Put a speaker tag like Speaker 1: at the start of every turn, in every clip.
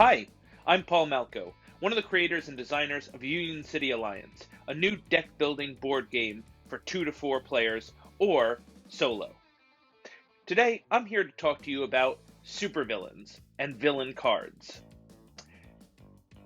Speaker 1: Hi, I'm Paul Malchow, one of the creators and designers of Union City Alliance, a new deck building board game for 2 to 4 players or solo. Today, I'm here to talk to you about Supervillains and villain cards.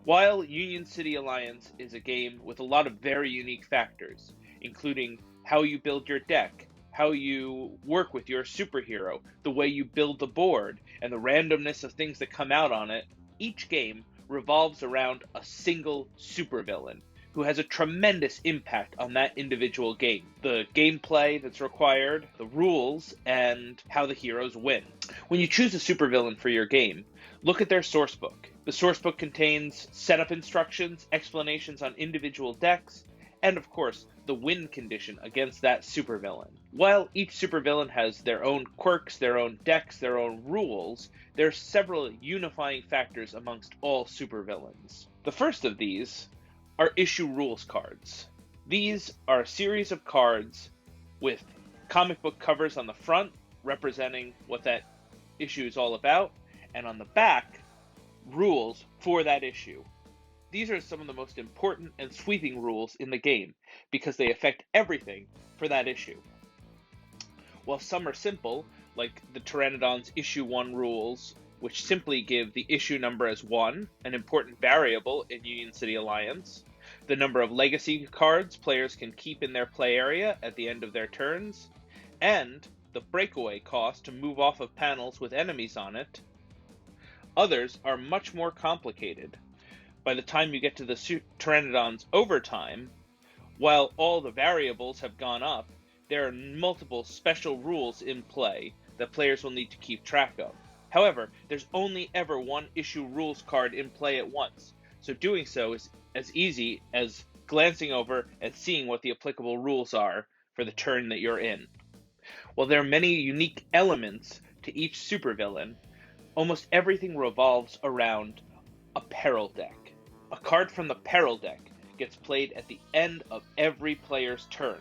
Speaker 1: While Union City Alliance is a game with a lot of very unique factors, including how you build your deck, how you work with your superhero, the way you build the board, and the randomness of things that come out on it, each game revolves around a single supervillain who has a tremendous impact on that individual game. The gameplay that's required, the rules, and how the heroes win. When you choose a supervillain for your game, look at their sourcebook. The sourcebook contains setup instructions, explanations on individual decks, and of course, the win condition against that supervillain. While each supervillain has their own quirks, their own decks, their own rules, there are several unifying factors amongst all supervillains. The first of these are issue rules cards. These are a series of cards with comic book covers on the front representing what that issue is all about, and on the back, rules for that issue. These are some of the most important and sweeping rules in the game because they affect everything for that issue. While some are simple, like the Pterano-Don's Issue 1 rules, which simply give the issue number as 1, an important variable in Union City Alliance, the number of legacy cards players can keep in their play area at the end of their turns, and the breakaway cost to move off of panels with enemies on it. Others are much more complicated. By the time you get to the Pterano-Don's overtime, while all the variables have gone up, there are multiple special rules in play that players will need to keep track of. However, there's only ever one issue rules card in play at once, so doing so is as easy as glancing over and seeing what the applicable rules are for the turn that you're in. While there are many unique elements to each supervillain, almost everything revolves around a Peril Deck. A card from the Peril Deck gets played at the end of every player's turn,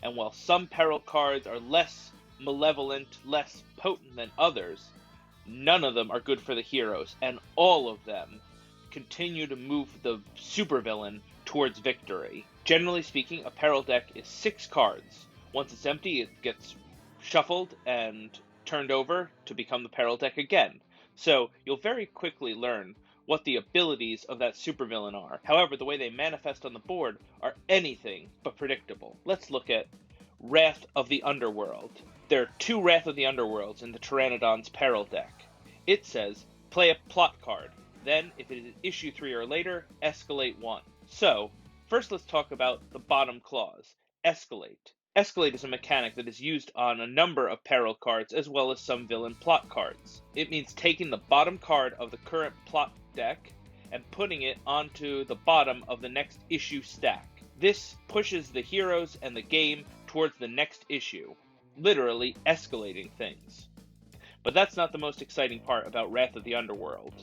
Speaker 1: and while some Peril cards are less malevolent, less potent than others, none of them are good for the heroes, and all of them continue to move the supervillain towards victory. Generally speaking, a Peril Deck is 6 cards. Once it's empty, it gets shuffled and turned over to become the Peril Deck again. So you'll very quickly learn what the abilities of that supervillain are. However, the way they manifest on the board are anything but predictable. Let's look at Wrath of the Underworld. There are 2 Wrath of the Underworlds in the Pterano-Don's Peril Deck. It says, play a plot card. Then, if it is issue 3 or later, escalate 1. So, first let's talk about the bottom clause, escalate. Escalate is a mechanic that is used on a number of Peril cards as well as some villain plot cards. It means taking the bottom card of the current plot deck and putting it onto the bottom of the next issue stack. This pushes the heroes and the game towards the next issue, literally escalating things. But that's not the most exciting part about Wrath of the Underworld,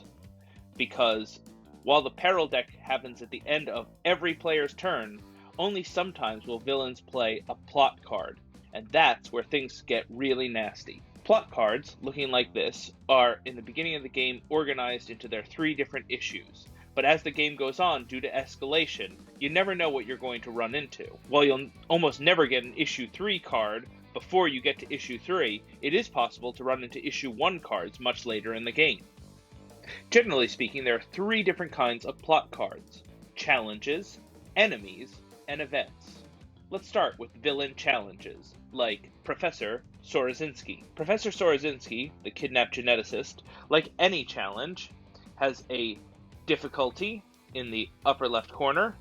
Speaker 1: because while the Peril Deck happens at the end of every player's turn, only sometimes will villains play a plot card, and that's where things get really nasty. Plot cards, looking like this, are in the beginning of the game organized into their 3 different issues, but as the game goes on, due to escalation, you never know what you're going to run into. While you'll almost never get an issue 3 card before you get to issue 3, it is possible to run into issue 1 cards much later in the game. Generally speaking, there are 3 different kinds of plot cards: challenges, enemies, and events. Let's start with villain challenges, like Professor Sourcebook. Professor Sourcebook, the kidnapped geneticist, like any challenge, has a difficulty in the upper left corner.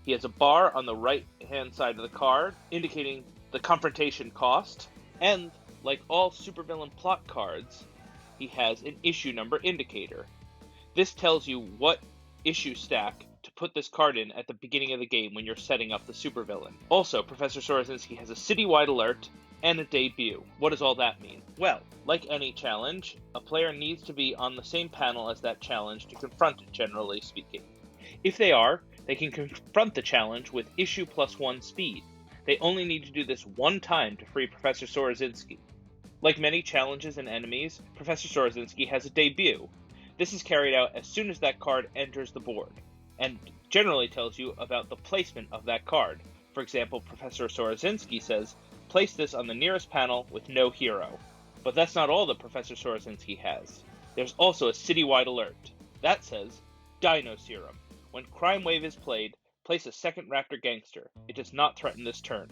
Speaker 1: He has a bar on the right-hand side of the card, indicating the confrontation cost, and like all supervillain plot cards, he has an issue number indicator. This tells you what issue stack to put this card in at the beginning of the game when you're setting up the supervillain. Also, Professor Sourcebook has a Citywide Alert and a debut. What does all that mean? Well, like any challenge, a player needs to be on the same panel as that challenge to confront it, generally speaking. If they are, they can confront the challenge with issue +1 speed. They only need to do this one time to free Professor Sourcebook. Like many challenges and enemies, Professor Sourcebook has a debut. This is carried out as soon as that card enters the board, and generally tells you about the placement of that card. For example, Professor Sorozinski says, place this on the nearest panel with no hero. But that's not all that Professor Sorozinski has. There's also a Citywide Alert. That says, Dino Serum. When Crime Wave is played, place a second Raptor Gangster. It does not threaten this turn.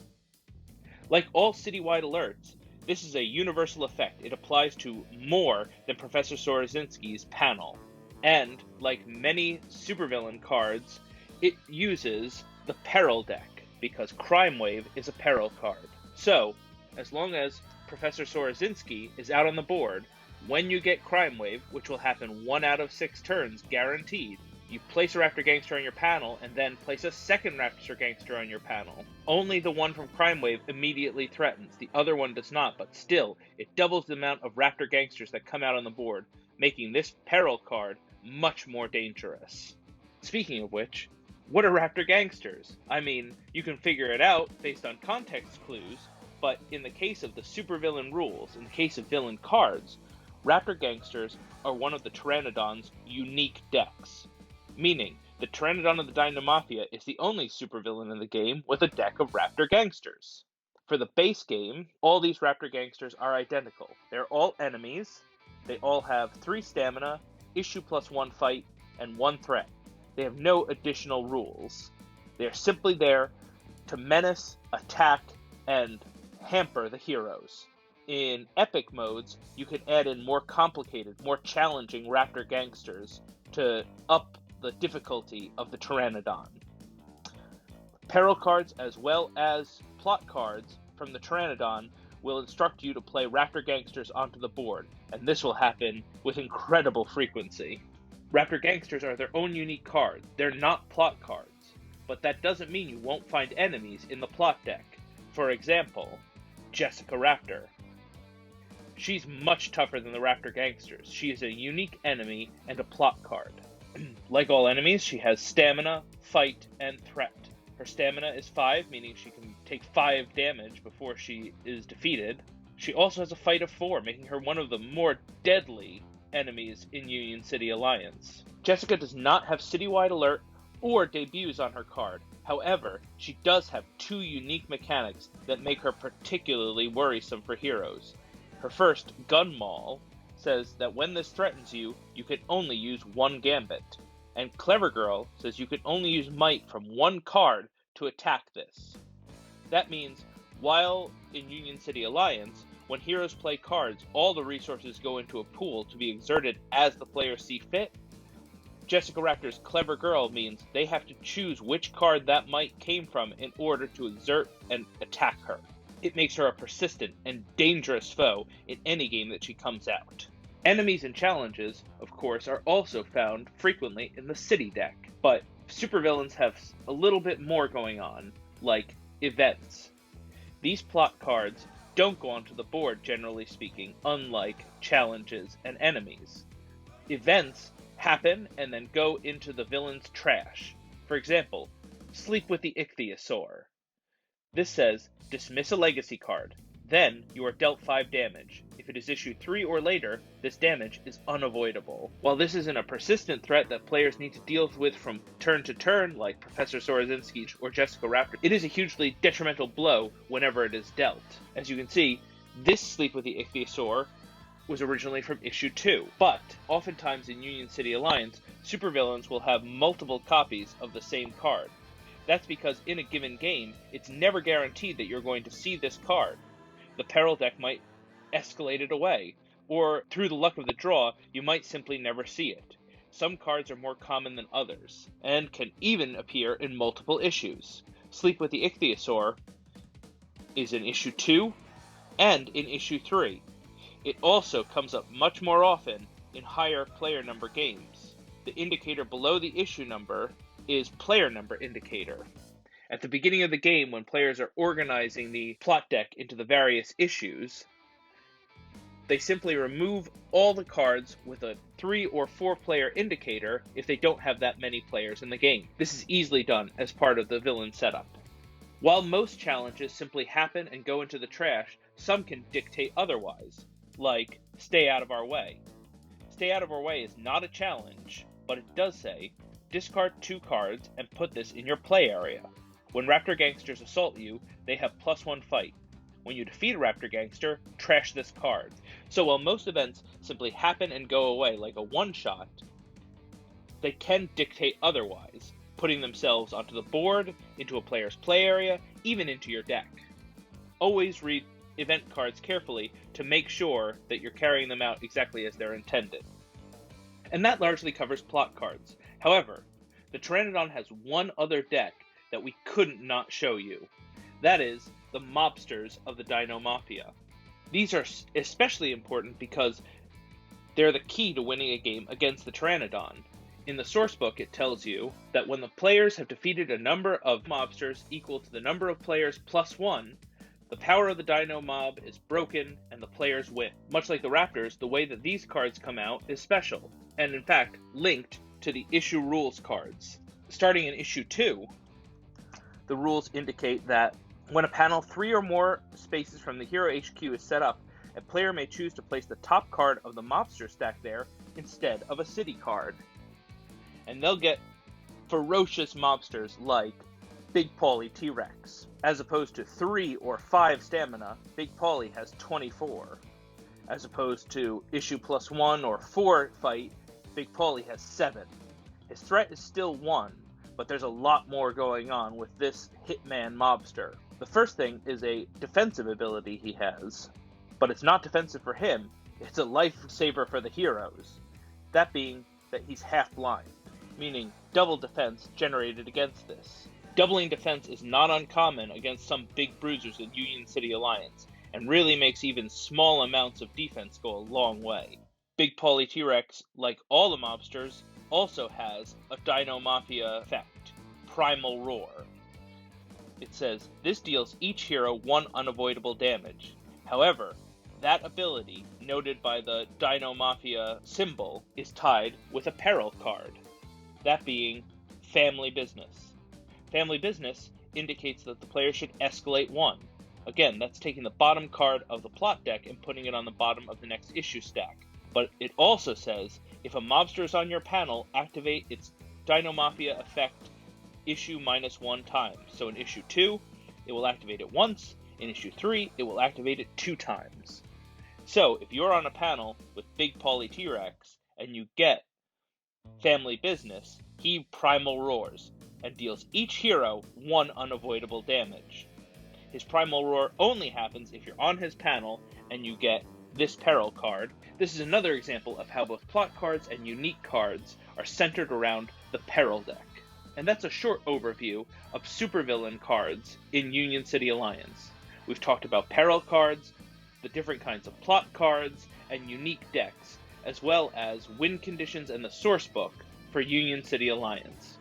Speaker 1: Like all Citywide Alerts, this is a universal effect. It applies to more than Professor Sorozinski's panel. And, like many supervillain cards, it uses the Peril Deck, because Crime Wave is a Peril card. So, as long as Professor Sorozinski is out on the board, when you get Crime Wave, which will happen 1 out of 6 turns, guaranteed, you place a Raptor Gangster on your panel, and then place a second Raptor Gangster on your panel. Only the one from Crime Wave immediately threatens, the other one does not, but still, it doubles the amount of Raptor Gangsters that come out on the board, making this Peril card much more dangerous. Speaking of which, what are Raptor Gangsters? I mean, you can figure it out based on context clues, but in the case of the supervillain rules, in the case of villain cards, Raptor Gangsters are one of the Pterano-Don's unique decks. Meaning, the Pterano-Don of the Dino Mafia is the only supervillain in the game with a deck of Raptor Gangsters. For the base game, all these Raptor Gangsters are identical. They're all enemies, they all have 3 stamina, issue plus 1 fight, and 1 threat. They have no additional rules. They are simply there to menace, attack, and hamper the heroes. In epic modes, you can add in more complicated, more challenging Raptor Gangsters to up the difficulty of the Pterano-Don. Peril cards as well as plot cards from the Pterano-Don will instruct you to play Raptor Gangsters onto the board, and this will happen with incredible frequency. Raptor Gangsters are their own unique cards. They're not plot cards, but that doesn't mean you won't find enemies in the plot deck. For example, Jessica Raptor. She's much tougher than the Raptor Gangsters. She is a unique enemy and a plot card. Like all enemies, she has stamina, fight, and threat. Her stamina is 5, meaning she can take 5 damage before she is defeated. She also has a fight of 4, making her one of the more deadly enemies in Union City Alliance. Jessica does not have Citywide Alert or debuts on her card. However, she does have 2 unique mechanics that make her particularly worrisome for heroes. Her first, Gun Maul, says that when this threatens you, you can only use 1 gambit. And Clever Girl says you can only use might from 1 card to attack this. That means, while in Union City Alliance, when heroes play cards, all the resources go into a pool to be exerted as the players see fit. Jessica Raptor's Clever Girl means they have to choose which card that might came from in order to exert and attack her. It makes her a persistent and dangerous foe in any game that she comes out. Enemies and challenges, of course, are also found frequently in the City deck, but supervillains have a little bit more going on, like events. These plot cards don't go onto the board, generally speaking, unlike challenges and enemies. Events happen and then go into the villain's trash. For example, Sleep with the Ichthyosaur. This says, dismiss a legacy card. Then, you are dealt 5 damage. If it is issued 3 or later, this damage is unavoidable. While this isn't a persistent threat that players need to deal with from turn to turn, like Professor Sorozinski or Jessica Raptor, it is a hugely detrimental blow whenever it is dealt. As you can see, this Sleep with the Ichthyosaur was originally from issue 2, but oftentimes in Union City Alliance, supervillains will have multiple copies of the same card. That's because in a given game, it's never guaranteed that you're going to see this card. The Peril deck might escalate it away, or through the luck of the draw, you might simply never see it. Some cards are more common than others, and can even appear in multiple issues. Sleep with the Ichthyosaur is in issue 2 and in issue 3. It also comes up much more often in higher player number games. The indicator below the issue number is player number indicator. At the beginning of the game, when players are organizing the plot deck into the various issues, they simply remove all the cards with a 3 or 4 player indicator if they don't have that many players in the game. This is easily done as part of the villain setup. While most challenges simply happen and go into the trash, some can dictate otherwise, like stay out of our way. Stay Out of Our Way is not a challenge, but it does say, discard 2 cards and put this in your play area. When Raptor Gangsters assault you, they have +1 fight. When you defeat a Raptor Gangster, trash this card. So while most events simply happen and go away like a one-shot, they can dictate otherwise, putting themselves onto the board, into a player's play area, even into your deck. Always read event cards carefully to make sure that you're carrying them out exactly as they're intended. And that largely covers plot cards. However, the Pterano-Don has one other deck that we couldn't not show you. That is, the mobsters of the Dino Mafia. These are especially important because they're the key to winning a game against the Pterano-Don. In the sourcebook, it tells you that when the players have defeated a number of mobsters equal to the number of players +1, the power of the Dino Mob is broken and the players win. Much like the Raptors, the way that these cards come out is special, and in fact, linked to the issue rules cards. Starting in issue 2, the rules indicate that when a panel 3 or more spaces from the Hero HQ is set up, a player may choose to place the top card of the mobster stack there instead of a city card. And they'll get ferocious mobsters like Big Paulie T-Rex. As opposed to 3 or 5 stamina, Big Paulie has 24. As opposed to issue +1 or 4 fight, Big Paulie has 7. His threat is still 1, but there's a lot more going on with this Hitman mobster. The first thing is a defensive ability he has, but it's not defensive for him, it's a lifesaver for the heroes. That being that he's half blind, meaning double defense generated against this. Doubling defense is not uncommon against some big bruisers in Union City Alliance, and really makes even small amounts of defense go a long way. Big Paulie T-Rex, like all the mobsters, also has a Dino Mafia effect, Primal Roar. It says, this deals each hero 1 unavoidable damage. However, that ability, noted by the Dino Mafia symbol, is tied with a Peril card, that being Family Business. Family Business indicates that the player should escalate 1. Again, that's taking the bottom card of the plot deck and putting it on the bottom of the next issue stack. But it also says, if a mobster is on your panel, activate its Dino Mafia effect issue -1 times. So in issue 2, it will activate it once. In issue 3, it will activate it 2 times. So if you're on a panel with Big Paulie T-Rex and you get Family Business, he Primal Roars and deals each hero 1 unavoidable damage. His Primal Roar only happens if you're on his panel and you get this Peril card. This is another example of how both plot cards and unique cards are centered around the Peril Deck. And that's a short overview of supervillain cards in Union City Alliance. We've talked about Peril cards, the different kinds of plot cards, and unique decks, as well as win conditions and the sourcebook for Union City Alliance.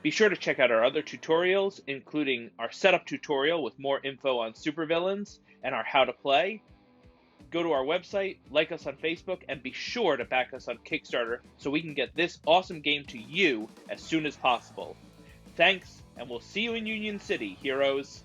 Speaker 1: Be sure to check out our other tutorials, including our setup tutorial with more info on supervillains and our how to play. Go to our website, like us on Facebook, and be sure to back us on Kickstarter so we can get this awesome game to you as soon as possible. Thanks, and we'll see you in Union City, heroes!